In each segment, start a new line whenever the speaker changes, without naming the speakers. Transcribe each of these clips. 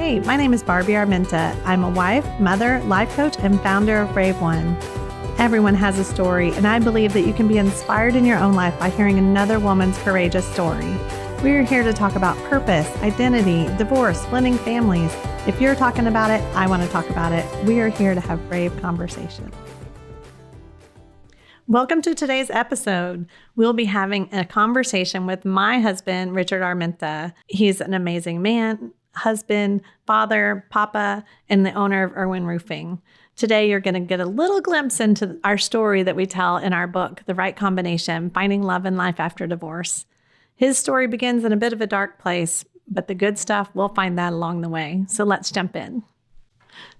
Hey, my name is Barbie Armenta. I'm a wife, mother, life coach, and founder of Brave One. Everyone has a story, and I believe that you can be inspired in your own life by hearing another woman's courageous story. We're here to talk about purpose, identity, divorce, blending families. If you're talking about it, I want to talk about it. We are here to have brave conversations. Welcome to today's episode. We'll be having a conversation with my husband, Richard Armenta. He's an amazing man, husband, father, papa, and the owner of Irwin Roofing. Today, you're going to get a little glimpse into our story that we tell in our book, The Right Combination, Finding Love in Life After Divorce. His story begins in a bit of a dark place, but the good stuff, we'll find that along the way. So let's jump in.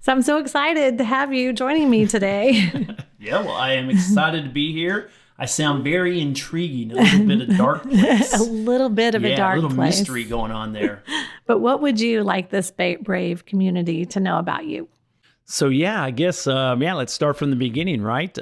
So I'm so excited to have you joining me today.
Yeah, well, I am excited to be here. I sound very intriguing, a little bit of dark place.
A little bit of a dark place.
A little mystery going on there.
But what would you like this brave community to know about you?
So, I guess, let's start from the beginning, right?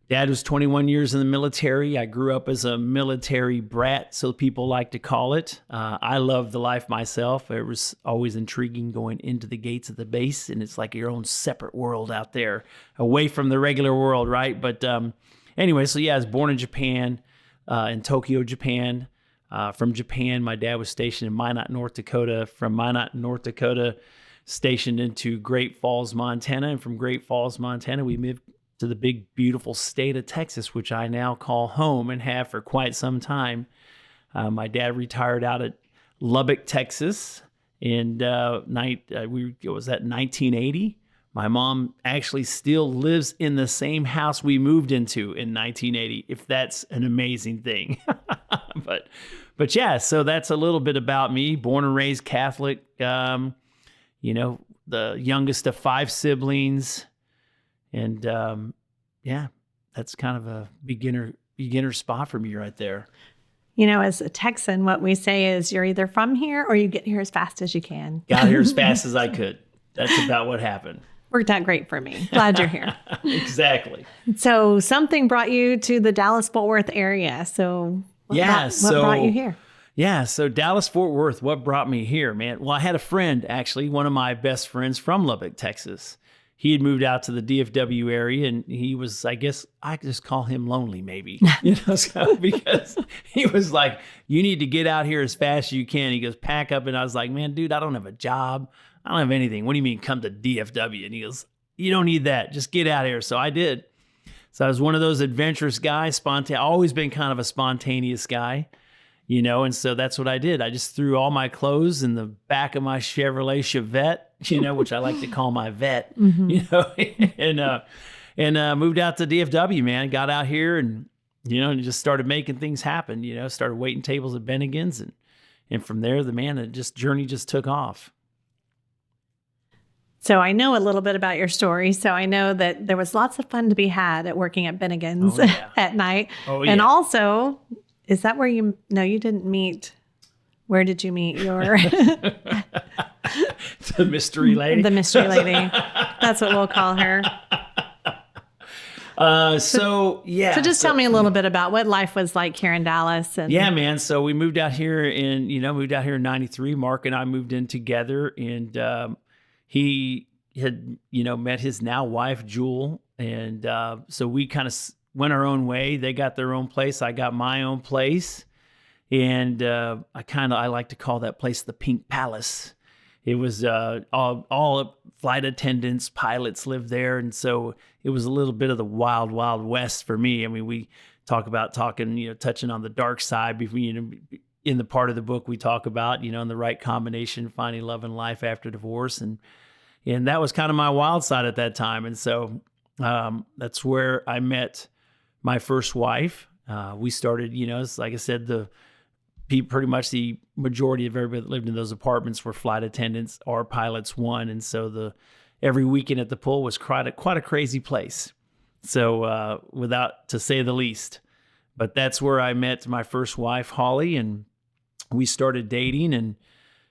Dad was 21 years in the military. I grew up as a military brat, so people like to call it. I love the life myself. It was always intriguing going into the gates of the base, and it's like your own separate world out there, away from the regular world, right? But anyway, I was born in Japan, in Tokyo, Japan. From Japan, my dad was stationed in Minot, North Dakota. From Minot, North Dakota, stationed into Great Falls, Montana. And from Great Falls, Montana, we moved to the big, beautiful state of Texas, which I now call home and have for quite some time. My dad retired out at Lubbock, Texas in 1980. My mom actually still lives in the same house we moved into in 1980, if that's an amazing thing. But so that's a little bit about me. Born and raised Catholic, the youngest of 5 siblings. And that's kind of a beginner spot for me right there.
You know, as a Texan, what we say is you're either from here or you get here as fast as you can.
Got here as fast as I could. That's about what happened.
Worked out great for me. Glad you're here.
Exactly.
So something brought you to the Dallas-Fort Worth area. So what brought you here?
Yeah, so Dallas-Fort Worth, what brought me here, man? Well, I had a friend, actually, one of my best friends from Lubbock, Texas. He had moved out to the DFW area, and he was, I guess, I just call him lonely, maybe, because he was like, you need to get out here as fast as you can. He goes, pack up. And I was like, man, dude, I don't have a job. I don't have anything. What do you mean come to DFW? And he goes, you don't need that. Just get out here. So I did. So I was one of those adventurous guys, always been kind of a spontaneous guy, and so that's what I did. I just threw all my clothes in the back of my Chevrolet Chevette, which I like to call my vet, and moved out to DFW, man. Got out here and just started making things happen, started waiting tables at Bennigan's, and from there, the journey just took off.
So I know a little bit about your story. So I know that there was lots of fun to be had at working at Bennigan's at night. Oh, yeah. And also, is that where you didn't meet? Where did you meet your...
The mystery lady?
The mystery lady. That's what we'll call her. So just tell me a little bit about what life was like here in Dallas.
Yeah, man. So we moved out here in 93. Mark and I moved in together, and he had, met his now wife, Jewel. And so we kind of went our own way. They got their own place. I got my own place. And I like to call that place the Pink Palace. It was all flight attendants, pilots lived there. And so it was a little bit of the wild, wild west for me. I mean, we touching on the dark side. In the part of the book we talk about, in the right combination, finding love in life after divorce. And that was kind of my wild side at that time. And so that's where I met my first wife. We started, like I said, pretty much the majority of everybody that lived in those apartments were flight attendants or pilots one. And so every weekend at the pool was quite a crazy place. So without to say the least, but that's where I met my first wife, Holly, and we started dating. And,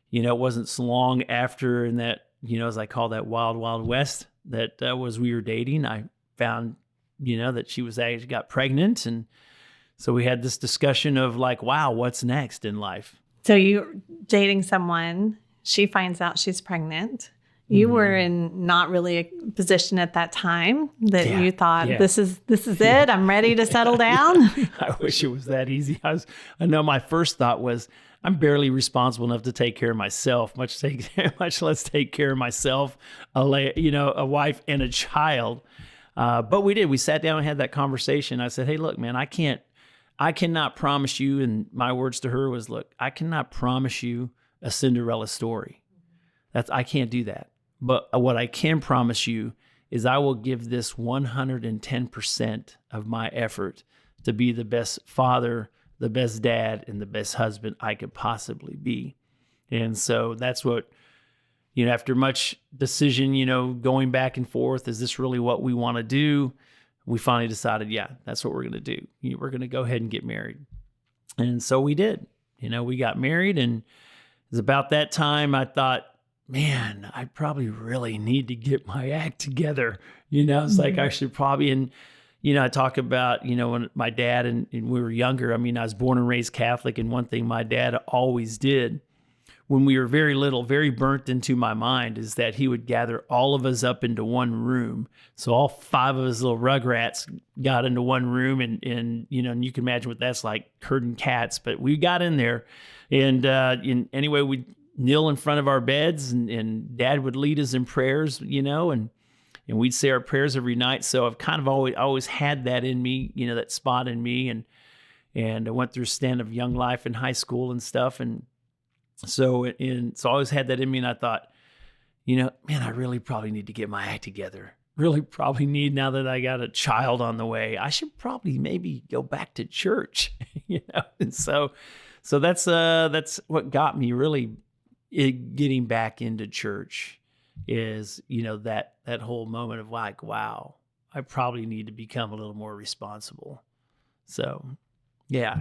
it wasn't so long after in that, as I call that wild, wild west, that we were dating. I found, that she was actually got pregnant. And so we had this discussion of like, wow, what's next in life?
So you're dating someone She finds out she's pregnant. You were in not really a position at that time that you thought, this is it. I'm ready to settle down.
I wish it was that easy. I know my first thought was, I'm barely responsible enough to take care of myself, much less take care of myself, a wife and a child. But we did. We sat down and had that conversation. I said, hey, look, man, I cannot promise you. And my words to her was, look, I cannot promise you a Cinderella story. I can't do that. But what I can promise you is I will give this 110% of my effort to be the best father, the best dad, and the best husband I could possibly be. And so that's what, after much decision, going back and forth, is this really what we want to do? We finally decided, yeah, that's what we're going to do. We're going to go ahead and get married. And so we did. We got married, and it was about that time I thought, man, I probably really need to get my act together. It's like I should probably, and, I talk about, when my dad and we were younger, I was born and raised Catholic. And one thing my dad always did when we were very little, very burnt into my mind, is that he would gather all of us up into one room. So all 5 of us little rugrats got into one room, and you can imagine what that's like, herding cats, but we got in there. And anyway, we'd kneel in front of our beds, and Dad would lead us in prayers, and we'd say our prayers every night. So I've kind of always had that in me, that spot in me. And I went through a stand of young life in high school and stuff. And so I always had that in me. And I thought, man, I really probably need to get my act together. Really probably need, now that I got a child on the way, I should probably maybe go back to church, And so that's what got me really getting back into church, is, that whole moment of like, wow, I probably need to become a little more responsible. So, yeah.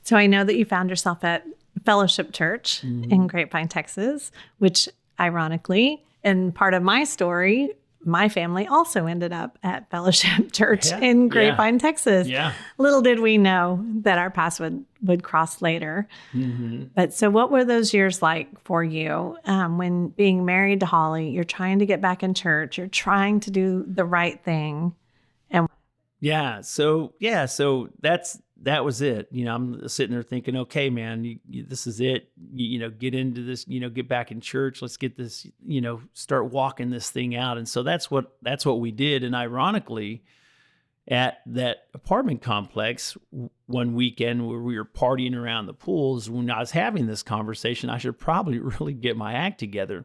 So I know that you found yourself at Fellowship Church in Grapevine, Texas, which ironically, and part of my story, my family also ended up at Fellowship Church in Grapevine, Texas.
Yeah.
Little did we know that our paths would cross later. But so what were those years like for you when being married to Holly, you're trying to get back in church, you're trying to do the right thing? And
So that was it. I'm sitting there thinking, okay, man, this is it. Get into this, get back in church. Let's get this, start walking this thing out. And so that's what we did. And ironically, at that apartment complex one weekend where we were partying around the pools, when I was having this conversation, I should probably really get my act together.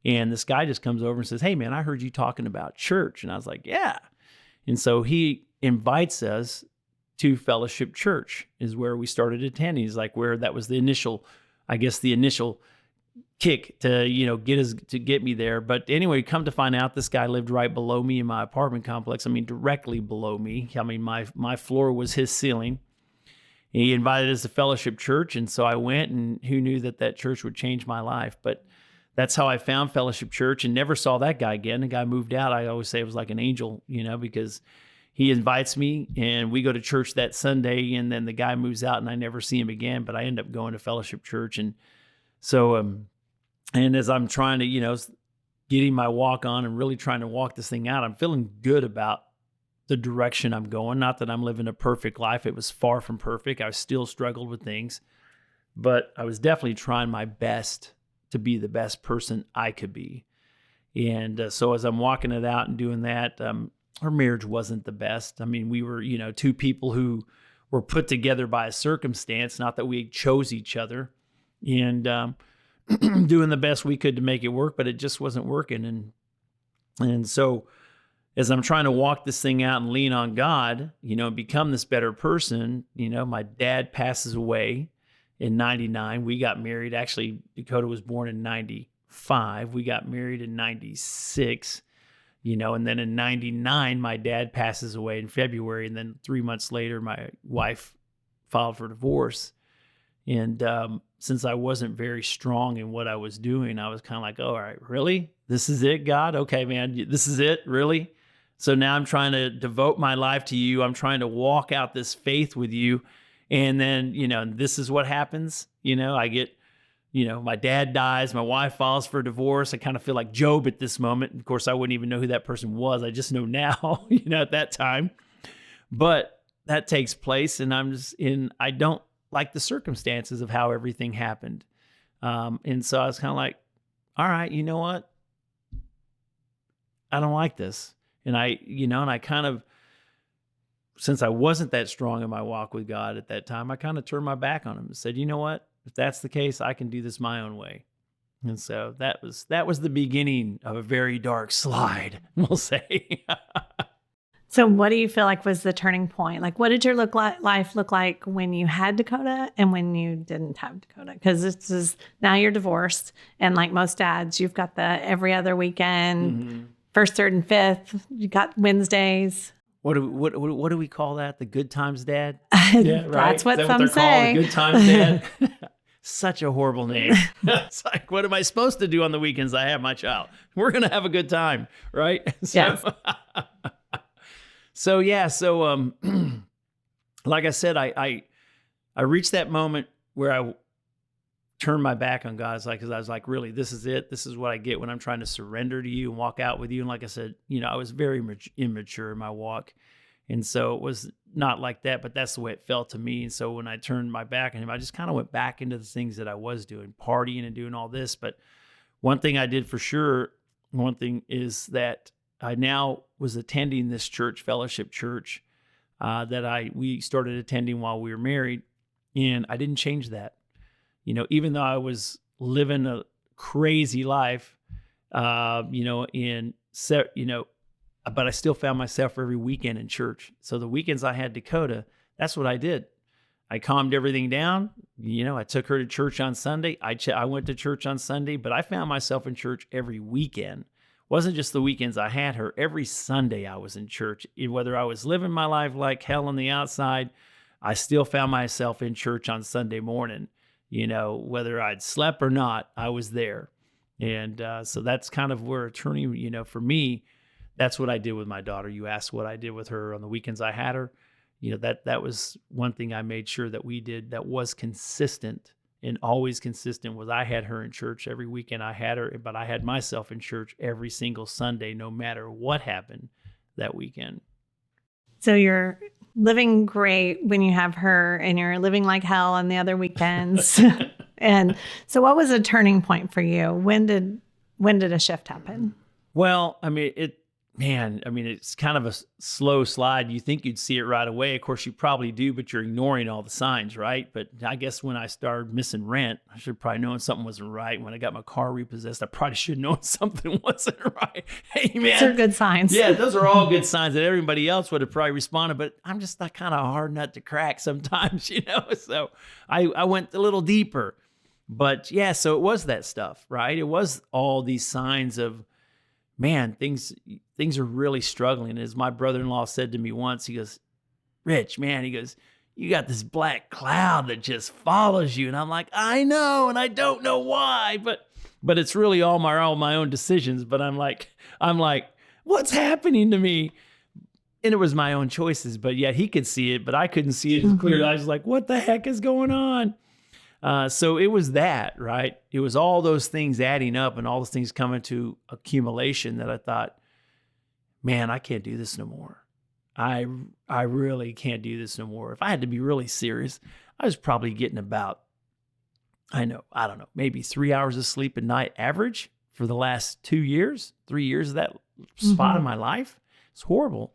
And this guy just comes over and says, hey, man, I heard you talking about church. And I was like, yeah. And so he invites us to Fellowship Church, is where we started attending. He's like, where that was the initial kick to, get me there. But anyway, come to find out, this guy lived right below me in my apartment complex. Directly below me. My floor was his ceiling. He invited us to Fellowship Church. And so I went, and who knew that church would change my life? But that's how I found Fellowship Church, and never saw that guy again. The guy moved out. I always say it was like an angel, because he invites me, and we go to church that Sunday, and then the guy moves out, and I never see him again. But I end up going to Fellowship Church. And so, and as I'm trying to, getting my walk on and really trying to walk this thing out, I'm feeling good about the direction I'm going. Not that I'm living a perfect life. It was far from perfect. I still struggled with things, but I was definitely trying my best to be the best person I could be. And so as I'm walking it out and doing that, our marriage wasn't the best. We were, two people who were put together by a circumstance, not that we chose each other, and doing the best we could to make it work, but it just wasn't working. And so as I'm trying to walk this thing out and lean on God, and become this better person, my dad passes away in 99. We got married. Actually, Dakota was born in 95. We got married in 96. And then in 99, my dad passes away in February. And then 3 months later, my wife filed for divorce. And since I wasn't very strong in what I was doing, I was kind of like, oh, all right, really? This is it, God? Okay, man, this is it? Really? So now I'm trying to devote my life to you. I'm trying to walk out this faith with you. And then, this is what happens. I get my dad dies, my wife files for divorce. I kind of feel like Job at this moment. Of course, I wouldn't even know who that person was. I just know now, at that time. But that takes place, and I don't like the circumstances of how everything happened. And so I was kind of like, all right, you know what? I don't like this. And I kind of, since I wasn't that strong in my walk with God at that time, I kind of turned my back on him and said, you know what? If that's the case, I can do this my own way. And so that was the beginning of a very dark slide, we'll say.
So what do you feel like was the turning point? Like, what did your life look like when you had Dakota and when you didn't have Dakota? Because this is, now you're divorced, and like most dads, you've got the every other weekend, first, third, and fifth. You got Wednesdays.
What do we call that? The good times dad?
Yeah, right. That's what some say.
Called, the good times dad. Such a horrible name. It's like, what am I supposed to do on the weekends? I have my child. We're gonna have a good time, right?
Yes.
So like I said, I reached that moment where I turned my back on God. Because I was like, really, this is it. This is what I get when I'm trying to surrender to you and walk out with you. And like I said, I was very immature in my walk. And so it was not like that, but that's the way it felt to me. And so when I turned my back on him, I just kind of went back into the things that I was doing, partying and doing all this. But one thing I did for sure, one thing is that I now was attending this church, fellowship church, that we started attending while we were married. And I didn't change that. Even though I was living a crazy life, but I still found myself every weekend in church. So the weekends I had Dakota, that's what I did. I calmed everything down. I took her to church on Sunday. I went to church on Sunday, but I found myself in church every weekend. It wasn't just the weekends I had her. Every Sunday I was in church. Whether I was living my life like hell on the outside, I still found myself in church on Sunday morning. Whether I'd slept or not, I was there. And so that's kind of where turning, for me, that's what I did with my daughter. You asked what I did with her on the weekends I had her. That was one thing I made sure that we did that was consistent and always consistent was I had her in church every weekend I had her, but I had myself in church every single Sunday, no matter what happened that weekend.
So you're living great when you have her, and you're living like hell on the other weekends. And so what was a turning point for you? When did a shift happen?
Well, it's kind of a slow slide. You think you'd see it right away. Of course, you probably do, but you're ignoring all the signs, right? But I guess when I started missing rent, I should have probably known something wasn't right. When I got my car repossessed, I probably should have known something wasn't right. Hey, man.
Those are good signs.
Yeah, those are all good signs that everybody else would have probably responded, but I'm just that kind of hard nut to crack sometimes, So I went a little deeper. But yeah, so it was that stuff, right? It was all these signs of, man, things are really struggling. As my brother-in-law said to me once, he goes, Rich, man, he goes, you got this black cloud that just follows you. And I'm like, I know, and I don't know why, but it's really all my own decisions. But I'm like, what's happening to me? And it was my own choices, but yet he could see it, but I couldn't see it as clearly. I was like, what the heck is going on? So it was that, right? It was all those things adding up and all those things coming to accumulation that I thought, man, I can't do this no more. I really can't do this no more. If I had to be really serious, I was probably getting about, I don't know, maybe 3 hours of sleep a night average for the last 3 years of that spot in my life. It's horrible.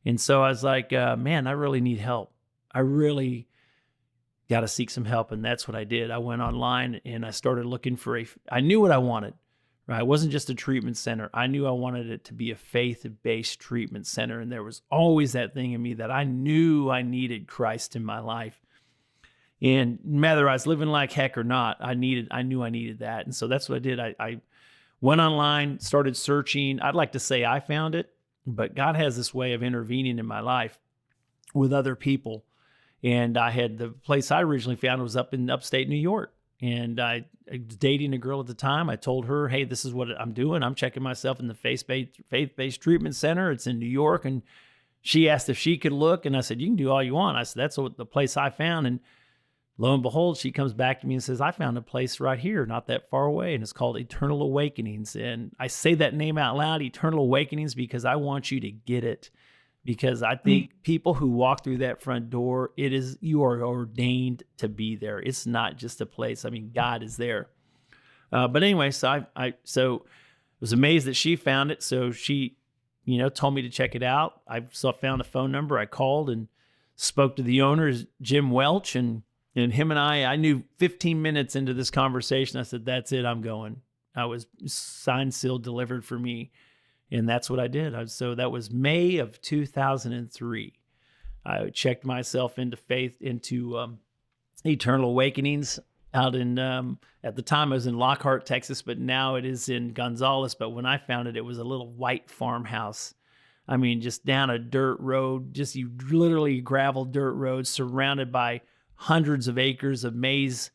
And so I was like, man, I really need help. I really got to seek some help. And that's what I did. I went online and I started looking I knew what I wanted, right? It wasn't just a treatment center. I knew I wanted it to be a faith-based treatment center. And there was always that thing in me that I knew I needed Christ in my life. And whether I was living like heck or not, I knew I needed that. And so that's what I did. I went online, started searching. I'd like to say I found it, but God has this way of intervening in my life with other people. And the place I originally found was up in upstate New York. And I was dating a girl at the time. I told her, hey, this is what I'm doing. I'm checking myself in the faith-based treatment center. It's in New York. And she asked if she could look. And I said, you can do all you want. I said, that's the place I found. And lo and behold, she comes back to me and says, I found a place right here, not that far away, and it's called Eternal Awakenings. And I say that name out loud, Eternal Awakenings, because I want you to get it. Because I think people who walk through that front door, you are ordained to be there. It's not just a place. I mean, God is there. But anyway, so I was amazed that she found it. So she, told me to check it out. I found a phone number. I called and spoke to the owner, Jim Welch, and him and I knew 15 minutes into this conversation, I said, that's it, I'm going. I was signed, sealed, delivered for me. And that's what I did. So that was May of 2003. I checked myself into Eternal Awakenings out in, at the time I was in Lockhart, Texas, but now it is in Gonzales. But when I found it, it was a little white farmhouse. I mean, just down a dirt road, you literally gravel dirt road surrounded by hundreds of acres of maize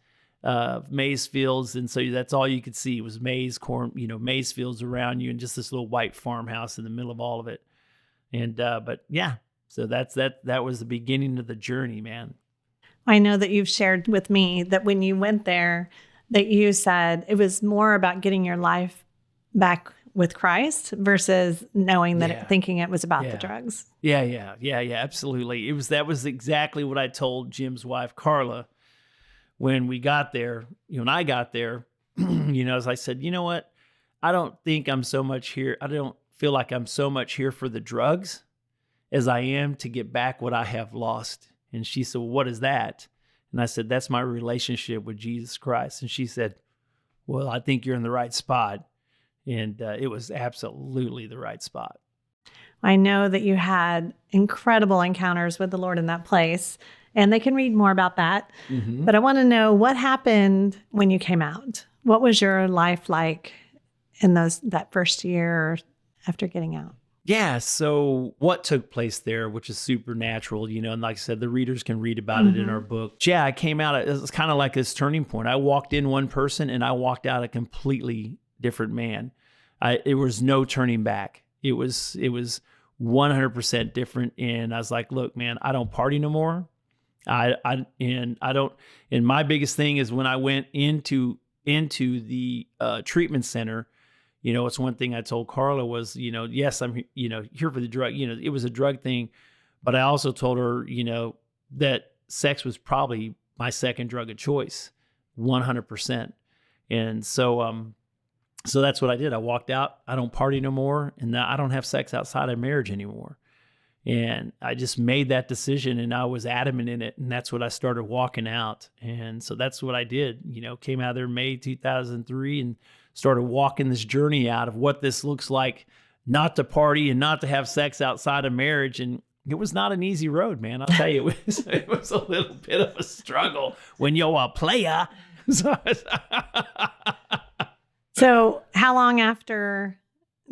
fields. And so that's all you could see was maize, corn, maize fields around you, and just this little white farmhouse in the middle of all of it. And, but yeah, so that was the beginning of the journey, man.
I know that you've shared with me that when you went there, that you said it was more about getting your life back with Christ versus knowing that thinking it was about the drugs.
Yeah, absolutely. That was exactly what I told Jim's wife, Carla, when we got there, when I got there, as I said, you know what? I don't think I'm so much here. I don't feel like I'm so much here for the drugs as I am to get back what I have lost. And she said, well, what is that? And I said, that's my relationship with Jesus Christ. And she said, well, I think you're in the right spot. And it was absolutely the right spot.
I know that you had incredible encounters with the Lord in that place, and they can read more about that. Mm-hmm. But I want to know what happened when you came out. What was your life like in that first year after getting out?
Yeah, so what took place there, which is supernatural, and like I said, the readers can read about it in our book. Yeah, I came out, it was kind of like this turning point. I walked in one person and I walked out a completely different man. It was no turning back. It was 100% different. And I was like, look, man, I don't party no more. And my biggest thing is when I went into the treatment center, it's one thing I told Carla was, yes, I'm, here for the drug, it was a drug thing, but I also told her, that sex was probably my second drug of choice, 100%. And so that's what I did. I walked out. I don't party no more, and I don't have sex outside of marriage anymore. And I just made that decision, and I was adamant in it, and that's what I started walking out. And so that's what I did. Came out of there May 2003 and started walking this journey out of what this looks like, not to party and not to have sex outside of marriage. And it was not an easy road, man. I'll tell you, it was a little bit of a struggle when you're a player.
So how long after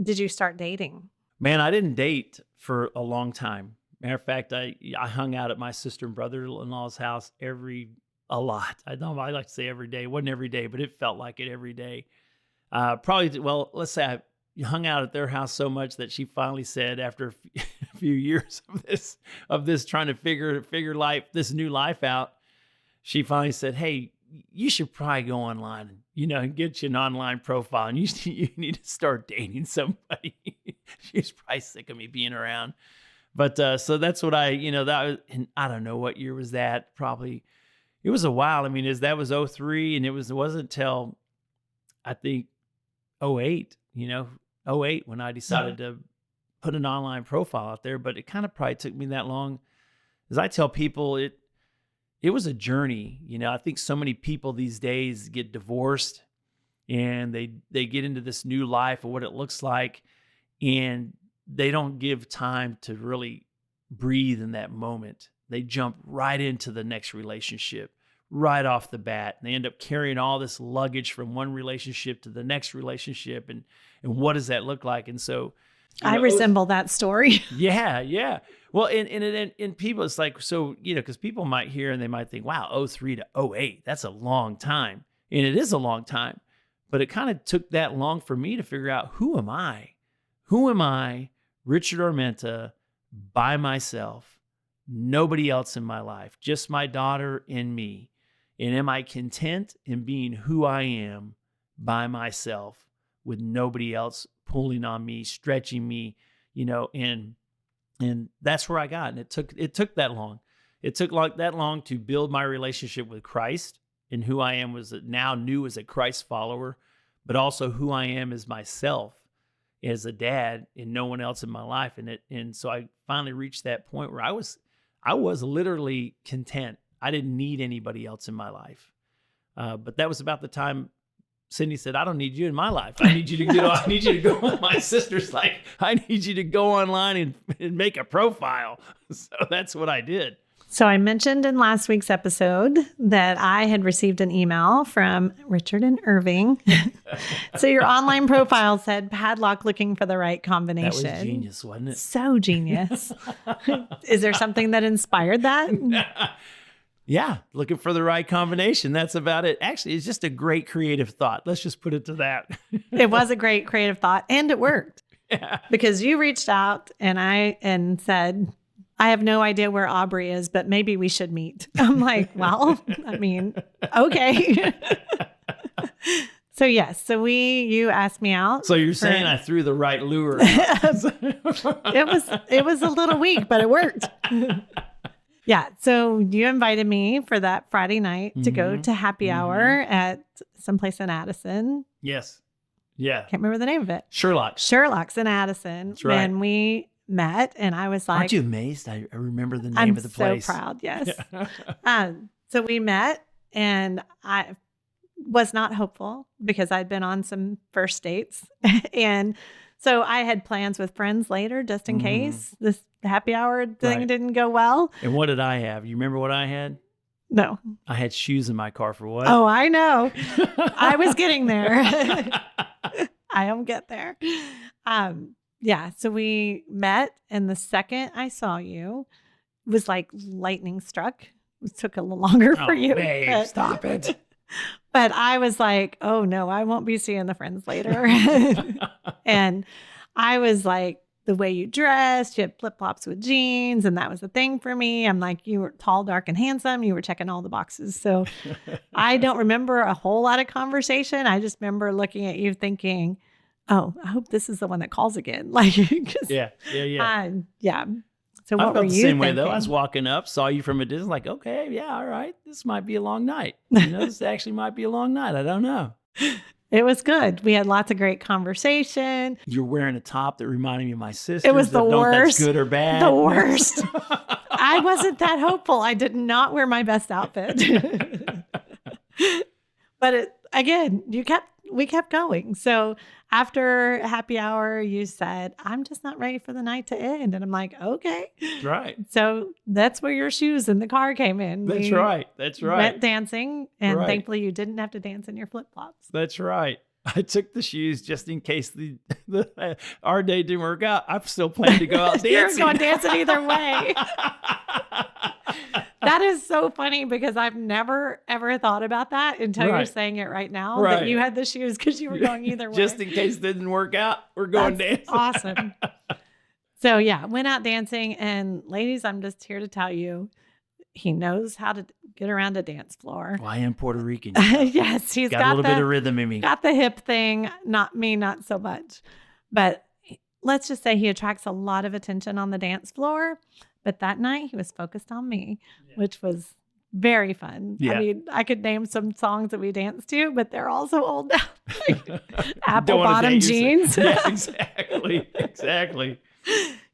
did you start dating?
Man, I didn't date for a long time. Matter of fact, I hung out at my sister and brother-in-law's house a lot. I like to say every day. It wasn't every day, but it felt like it every day. Let's say I hung out at their house so much that she finally said, after a few years of this trying to figure this new life out, she finally said, hey, you should probably go online and get you an online profile, and you need to start dating somebody. She's probably sick of me being around. But so that's what that was, and I don't know what year was that. Probably it was a while. I mean, that was 2003, and it wasn't until I think 2008, 2008 when I decided to put an online profile out there. But it kind of probably took me that long. As I tell people, it was a journey. I think so many people these days get divorced and they get into this new life of what it looks like, and they don't give time to really breathe in that moment. They jump right into the next relationship right off the bat. And they end up carrying all this luggage from one relationship to the next relationship. And what does that look like? And so
I resemble that story.
Yeah. Well, and people, it's like, so, because people might hear and they might think, wow, 2003 to 2008, that's a long time. And it is a long time. But it kind of took that long for me to figure out, who am I? Who am I, Richard Armenta, by myself, nobody else in my life, just my daughter and me. And am I content in being who I am by myself with nobody else pulling on me, stretching me, and that's where I got. And it took that long. It took that long to build my relationship with Christ, and who I am was now new as a Christ follower, but also who I am as myself, as a dad, and no one else in my life. And so I finally reached that point where I was literally content. I didn't need anybody else in my life. But that was about the time Cindy said, I don't need you in my life. I need you to go. My sister's like, I need you to go online and make a profile. So that's what I did.
So I mentioned in last week's episode that I had received an email from Richard and Irving. So your online profile said padlock looking for the right combination.
That was genius, wasn't it?
So genius. Is there something that inspired that?
Yeah, looking for the right combination. That's about it. Actually, it's just a great creative thought. Let's just put it to that.
It was a great creative thought, and it worked.
Yeah.
Because you reached out and said, I have no idea where Aubrey is, but maybe we should meet. I'm like, well, I mean, okay. So yes, you asked me out.
So you're saying I threw the right lure.
It was a little weak, but it worked. Yeah. So you invited me for that Friday night to go to happy hour at someplace in Addison.
Yes. Yeah.
Can't remember the name of it.
Sherlock's
in Addison.
That's right.
And we met, and I was like,
aren't you amazed? I remember the name of the place.
I'm so proud. Yes. So we met, and I was not hopeful because I'd been on some first dates. And so I had plans with friends later, just in case this happy hour thing didn't go well.
And what did I have? You remember what I had?
No.
I had shoes in my car for what?
Oh, I know. I was getting there. I don't get there. Yeah. So we met, and the second I saw you, it was like lightning struck. It took a little longer for you.
Babe, stop it.
But I was like, oh no, I won't be seeing the friends later. And I was like, the way you dressed, you had flip-flops with jeans, and that was the thing for me. I'm like, you were tall, dark, and handsome. You were checking all the boxes. So I don't remember a whole lot of conversation. I just remember looking at you thinking, oh, I hope this is the one that calls again. Like,
yeah.
Yeah. So what
I
were
felt
you
the same way
thinking?
though. I was walking up, saw you from a distance, like, okay, yeah, all right, this might be a long night. This actually might be a long night. I don't know.
It was good. We had lots of great conversation.
You're wearing a top that reminded me of my sister.
It was the worst.
Know if that's good or bad.
The worst. I wasn't that hopeful. I did not wear my best outfit. But we kept going. So after happy hour, you said, I'm just not ready for the night to end. And I'm like, okay.
Right.
So that's where your shoes in the car came in.
That's right. Went
dancing. And thankfully you didn't have to dance in your flip-flops.
That's right. I took the shoes just in case our day didn't work out. I'm still planning to go out dancing.
You're going dancing either way. That is so funny because I've never, ever thought about that until you're saying it right now.
Right.
That you had the shoes because you were going either way.
Just in case it didn't work out, we're going dancing.
Awesome. So yeah, went out dancing. And ladies, I'm just here to tell you, he knows how to get around a dance floor.
Well, I am Puerto Rican.
Yes, he's got
a little bit of rhythm in me.
Got the hip thing. Not me, not so much. But let's just say he attracts a lot of attention on the dance floor. But that night he was focused on me, which was very fun.
Yeah.
I mean, I could name some songs that we danced to, but they're all so old now. Like apple bottom jeans.
Yeah, exactly.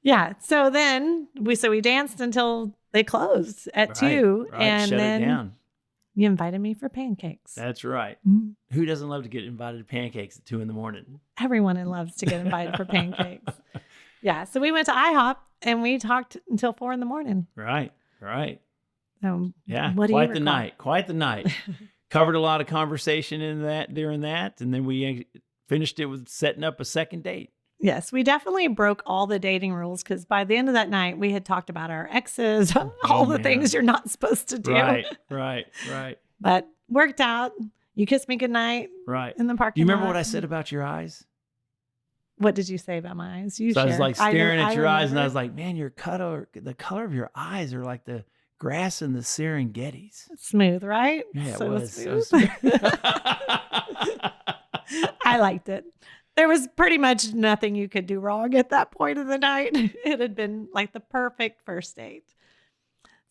Yeah. So then we danced until they closed at 2.
Right.
And
Shut
then
it down.
You invited me for pancakes.
That's right. Who doesn't love to get invited to pancakes at 2 a.m?
Everyone loves to get invited for pancakes. Yeah. So we went to IHOP and we talked until 4 a.m.
Right.
Yeah.
Quite the night. Covered a lot of conversation during that. And then we finished it with setting up a second date.
Yes, we definitely broke all the dating rules because by the end of that night, we had talked about our exes, all the things you're not supposed to do.
Right.
But worked out. You kissed me goodnight.
Right.
In the parking lot.
Do you remember what I said about your eyes?
What did you say about my eyes?
I was like staring at your eyes, and I was like, man, the color of your eyes are like the grass in the Serengetis.
Smooth, right?
Yeah,
So
it was.
smooth. I liked it. There was pretty much nothing you could do wrong at that point of the night. It had been like the perfect first date.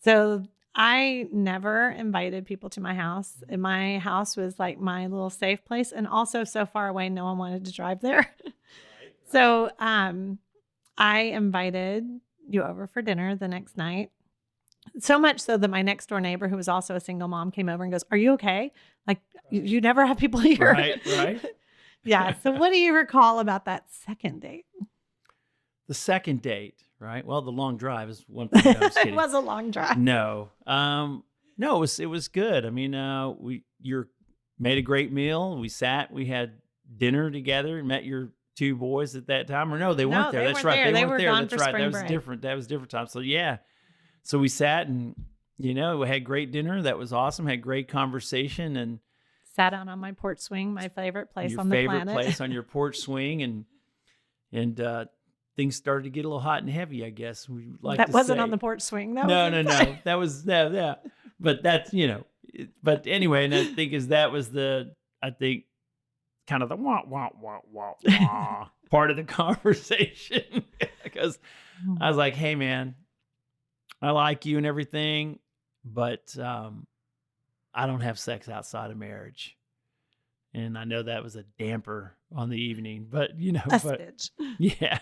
So I never invited people to my house. And my house was like my little safe place, and also so far away, no one wanted to drive there. So I invited you over for dinner the next night. So much so that my next door neighbor, who was also a single mom, came over and goes, "Are you okay? Like, you never have people here."
Right.
Yeah. So what do you recall about that second date?
The second date, right? Well, the long drive is one thing. No, I was kidding.
It was a long drive.
No, it was good. I mean, you made a great meal. We sat, we had dinner together, met your two boys at that time, or no, they weren't there. That's right. They weren't there. That's right. That was different. That was different time. So yeah, so we sat and we had great dinner. That was awesome. Had great conversation and
sat out on my porch swing, my favorite place on the planet.
Your favorite place on your porch swing, and things started to get a little hot and heavy, I guess.
That wasn't on the porch swing.
No. That was yeah. But that's But anyway, and I think kind of the wah wah wah wah wah part of the conversation because I was like, "Hey, man, I like you and everything, but I don't have sex outside of marriage." And I know that was a damper on the evening, but
Bitch.
Yeah.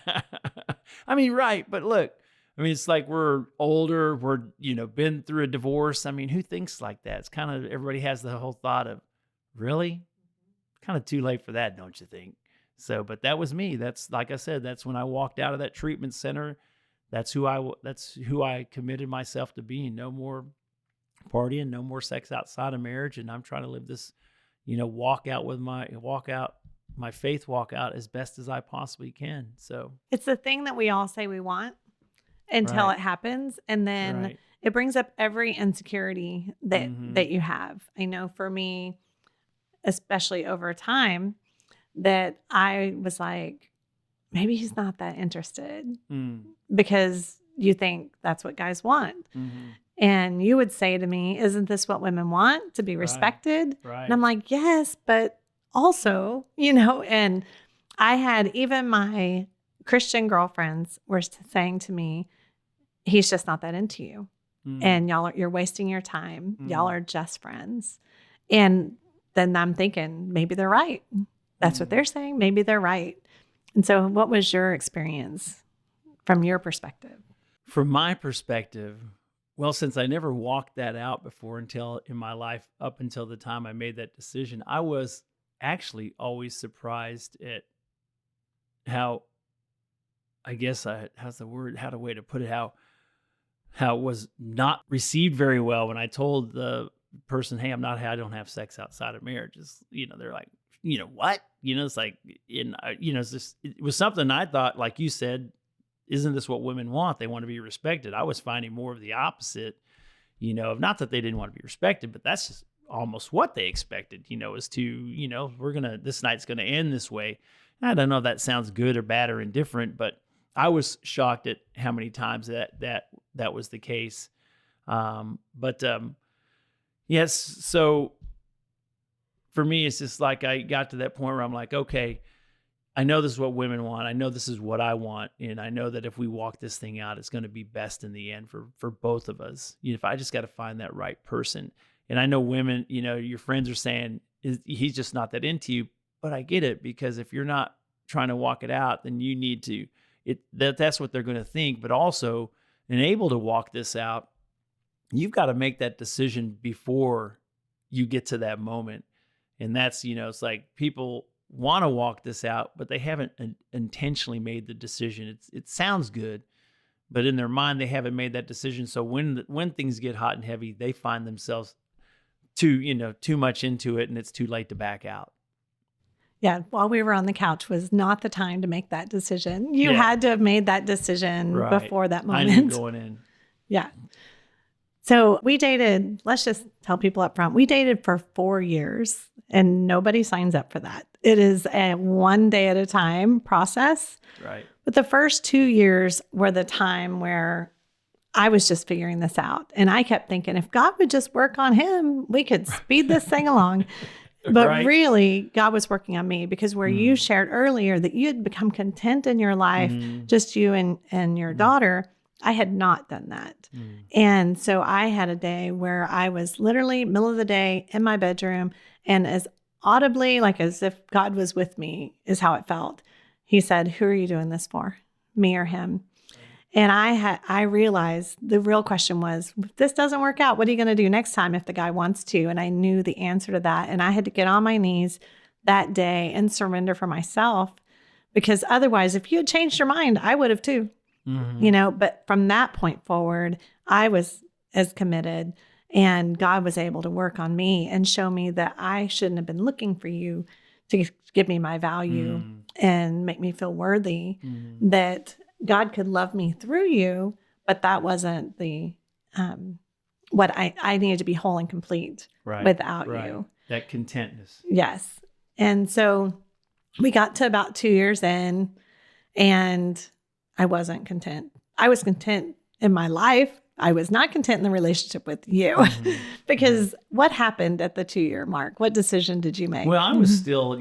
I mean, right. But look, I mean, it's like we're older, we're, been through a divorce. I mean, who thinks like that? It's kind of, everybody has the whole thought of, really? Kind of too late for that, don't you think? So, but that was me. That's, like I said, that's when I walked out of that treatment center. That's who I committed myself to being. No more partying, no more sex outside of marriage. And I'm trying to live this, walk out my faith walk out as best as I possibly can. So
it's the thing that we all say we want until it happens. And then it brings up every insecurity that you have. I know for me, especially over time, that I was like, maybe he's not that interested because you think that's what guys want. Mm-hmm. And you would say to me, "Isn't this what women want? To be respected?"
Right.
And I'm like, "Yes, but also, and I had even my Christian girlfriends were saying to me, "He's just not that into you. And you're wasting your time. Y'all are just friends." And then I'm thinking, maybe they're right. That's what they're saying. Maybe they're right. And so what was your experience from your perspective?
From my perspective, well, since I never walked that out before in my life, up until the time I made that decision, I was actually always surprised at how, I guess, how's the word, how the way to put it, how it was not received very well when I told the person, "Hey, I don't have sex outside of marriage." It's, they're like, what? It's like, it's just, it was something I thought, like you said, isn't this what women want? They want to be respected. I was finding more of the opposite, not that they didn't want to be respected, but that's just almost what they expected, is to, this night's going to end this way. I don't know if that sounds good or bad or indifferent, but I was shocked at how many times that was the case. Yes. So for me, it's just like, I got to that point where I'm like, okay, I know this is what women want. I know this is what I want. And I know that if we walk this thing out, it's going to be best in the end for both of us. If I just got to find that right person. And I know women, your friends are saying, he's just not that into you. But I get it, because if you're not trying to walk it out, then you need to, that's what they're going to think. But also, and able to walk this out, you've got to make that decision before you get to that moment. And that's, it's like people want to walk this out, but they haven't intentionally made the decision. It sounds good, but in their mind, they haven't made that decision. So when things get hot and heavy, they find themselves too much into it, and it's too late to back out.
Yeah, while we were on the couch was not the time to make that decision. You had to have made that decision before that moment.
I knew going in.
Yeah. So we dated, let's just tell people up front, we dated for 4 years, and nobody signs up for that. It is a one day at a time process.
Right.
But the first 2 years were the time where I was just figuring this out. And I kept thinking, if God would just work on him, we could speed this thing along. But really, God was working on me, because where you shared earlier that you had become content in your life, just you and your daughter, I had not done that. And so I had a day where I was literally middle of the day in my bedroom, and as audibly, like as if God was with me, is how it felt. He said, "Who are you doing this for? Me or him?" And I realized the real question was, if this doesn't work out, what are you going to do next time if the guy wants to? And I knew the answer to that. And I had to get on my knees that day and surrender for myself, because otherwise, if you had changed your mind, I would have too, but from that point forward, I was as committed, and God was able to work on me and show me that I shouldn't have been looking for you to give me my value and make me feel worthy, that God could love me through you, but that wasn't the what I needed to be whole and complete without you.
That contentness.
Yes. And so we got to about 2 years in, and I wasn't content. I was content in my life. I was not content in the relationship with you, because what happened at the 2-year mark? What decision did you make?
Well, I was still,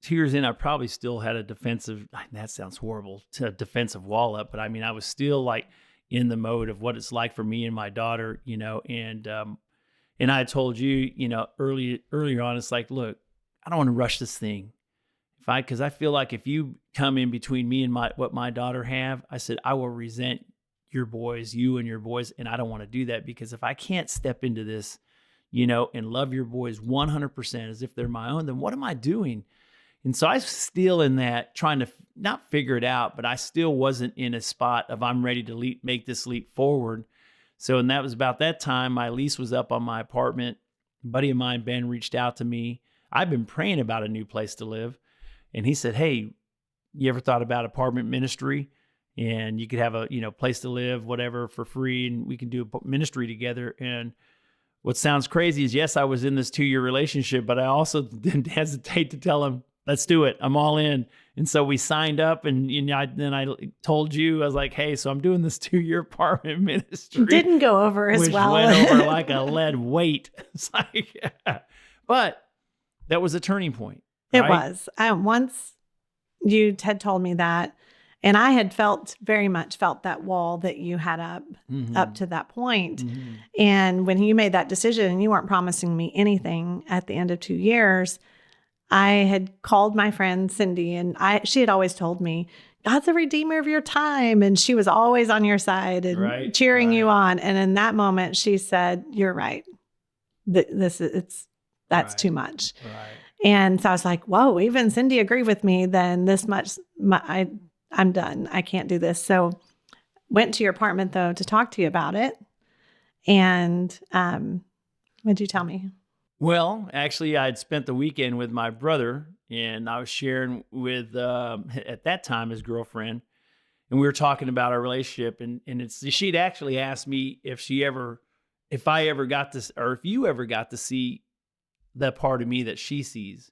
2 years in, I probably still had a defensive, that sounds horrible, a defensive wall up, but I mean, I was still like in the mode of what it's like for me and my daughter, and I told you, earlier on, it's like, look, I don't want to rush this thing. Because I feel like if you come in between me and what my daughter have, I said, I will resent you and your boys. And I don't want to do that, because if I can't step into this, and love your boys 100% as if they're my own, then what am I doing? And so I was still in that, trying to not figure it out, but I still wasn't in a spot of I'm ready to make this leap forward. So, and that was about that time my lease was up on my apartment. A buddy of mine, Ben, reached out to me. I've been praying about a new place to live. And he said, "Hey, you ever thought about apartment ministry? And you could have a, place to live, whatever, for free, and we can do a ministry together." And what sounds crazy is, yes, I was in this 2-year relationship, but I also didn't hesitate to tell him, let's do it. I'm all in. And so we signed up, and then I told you, I was like, hey, so I'm doing this 2-year apartment ministry.
Didn't go over as well.
Went over like a lead weight. It's like, but that was a turning point. Right?
It was. Once you had told me that, and I had very much felt that wall that you had up to that point. And when you made that decision, and you weren't promising me anything at the end of 2 years, I had called my friend Cindy, and she had always told me, God's a redeemer of your time. And she was always on your side and cheering you on. And in that moment, she said, you're right. That's too much.
Right.
And so I was like, whoa, even Cindy agreed with me, then this much, I'm done. I can't do this. So went to your apartment, though, to talk to you about it. And what'd you tell me?
Well, actually, I'd spent the weekend with my brother, and I was sharing with, at that time, his girlfriend, and we were talking about our relationship. And she'd actually asked me if I ever got to, or if you ever got to see the part of me that she sees,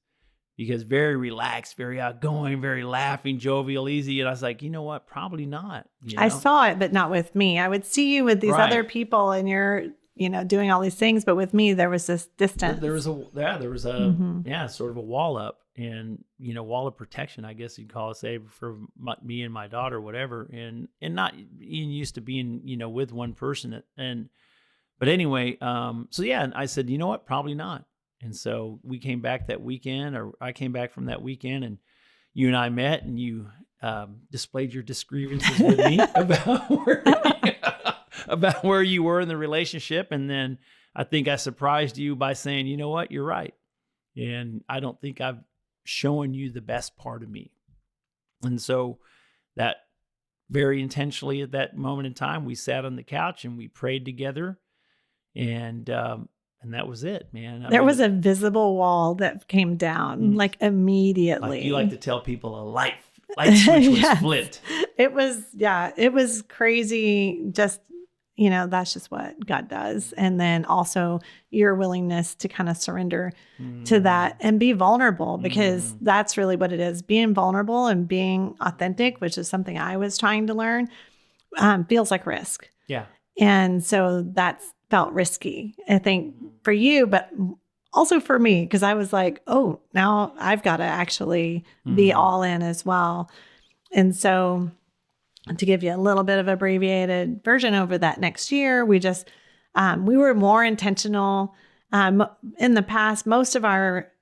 because very relaxed, very outgoing, very laughing, jovial, easy. And I was like, you know what? Probably not.
I saw it, but not with me. I would see you with these other people, and you're, doing all these things. But with me, there was this distance.
There was sort of a wall up, and, wall of protection, I guess you'd call it, say, for me and my daughter, whatever. And not being used to being, with one person. But anyway, so yeah, and I said, you know what? Probably not. And so we came back that weekend, or I came back from that weekend, and you and I met, and you displayed your disgrievances with me about where you were in the relationship. And then I think I surprised you by saying, you know what, you're right. And I don't think I've shown you the best part of me. And so that very intentionally at that moment in time, we sat on the couch and we prayed together, and that was it, man.
There was a visible wall that came down like immediately.
Like you like to tell people, a light switch was flipped.
It was crazy. Just, that's just what God does. And then also your willingness to kind of surrender to that and be vulnerable, because that's really what it is. Being vulnerable and being authentic, which is something I was trying to learn, feels like risk.
Yeah.
And so that's felt risky, I think, for you, but also for me, because I was like, oh, now I've got to actually be all in as well. And so to give you a little bit of abbreviated version over that next year, we just, we were more intentional. In the past, most of our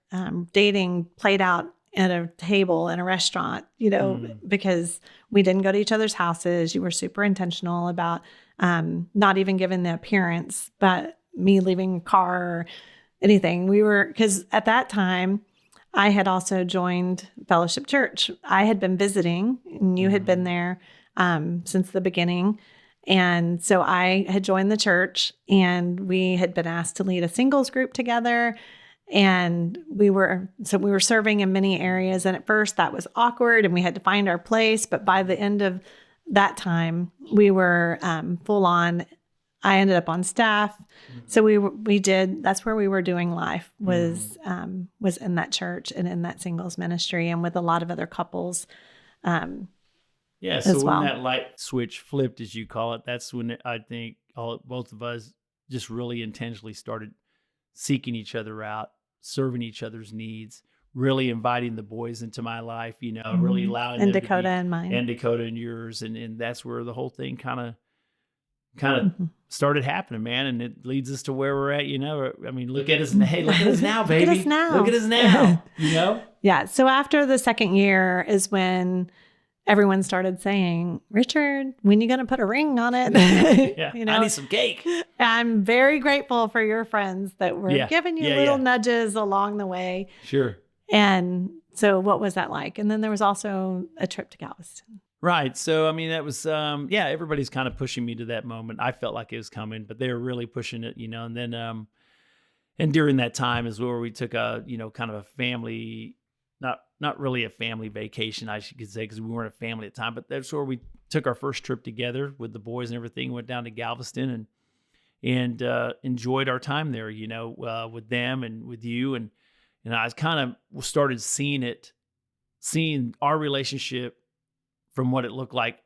dating played out at a table in a restaurant, because we didn't go to each other's houses. You were super intentional about not even giving the appearance, but me leaving a car or anything. Because at that time, I had also joined Fellowship Church. I had been visiting, and you had been there since the beginning. And so I had joined the church, and we had been asked to lead a singles group together. And we were serving in many areas. And at first that was awkward and we had to find our place. But by the end of that time, we were full on. I ended up on staff. So that's where we were doing life was in that church and in that singles ministry and with a lot of other couples.
Yeah. So when that light switch flipped, as you call it, that's when I think both of us just really intentionally started seeking each other out, serving each other's needs, really inviting the boys into my life, really allowing them
Dakota
to be,
and mine.
And Dakota and yours. And that's where the whole thing kind of started happening, man. And it leads us to where we're at, I mean, look at us. Hey, look at us now, baby.
Look at us now.
Look at us now,
Yeah. So after the second year is when everyone started saying, Richard, when are you going to put a ring on it?
Yeah, I need some cake.
I'm very grateful for your friends that were giving you little nudges along the way.
Sure.
And so what was that like? And then there was also a trip to Galveston.
Right. So, I mean, that was, everybody's kind of pushing me to that moment. I felt like it was coming, but they were really pushing it, and then, and during that time is where we took a, kind of a family, not really a family vacation, I should say, because we weren't a family at the time, but that's where we took our first trip together with the boys and everything, went down to Galveston and enjoyed our time there, with them and with you. And I was kind of started seeing our relationship from what it looked like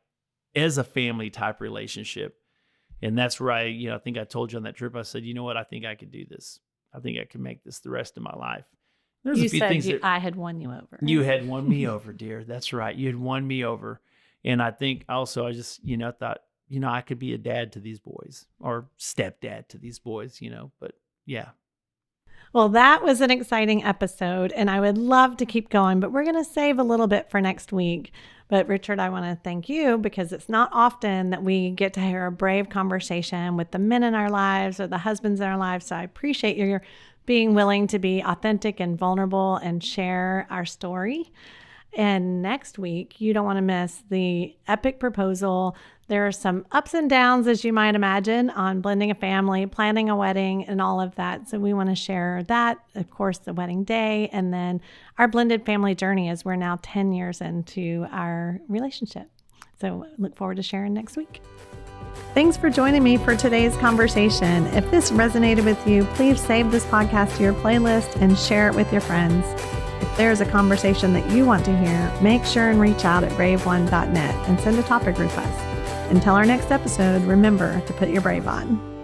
as a family type relationship. And that's where I think I told you on that trip, I said, you know what, I think I could do this. I think I can make this the rest of my life. There's
you
a few
said
things
I had won you over.
You had won me over, dear. That's right. You had won me over. And I think also I just, thought, I could be a dad to these boys or stepdad to these boys, but yeah.
Well, that was an exciting episode and I would love to keep going, but we're going to save a little bit for next week. But Richard, I want to thank you because it's not often that we get to hear a brave conversation with the men in our lives or the husbands in our lives. So I appreciate your being willing to be authentic and vulnerable and share our story. And next week, you don't want to miss the epic proposal. There are some ups and downs, as you might imagine, on blending a family, planning a wedding, and all of that. So we want to share that, of course, the wedding day, and then our blended family journey as we're now 10 years into our relationship. So look forward to sharing next week. Thanks for joining me for today's conversation. If this resonated with you, please save this podcast to your playlist and share it with your friends. If there's a conversation that you want to hear, make sure and reach out at brave1.net and send a topic request. Until our next episode, remember to put your brave on.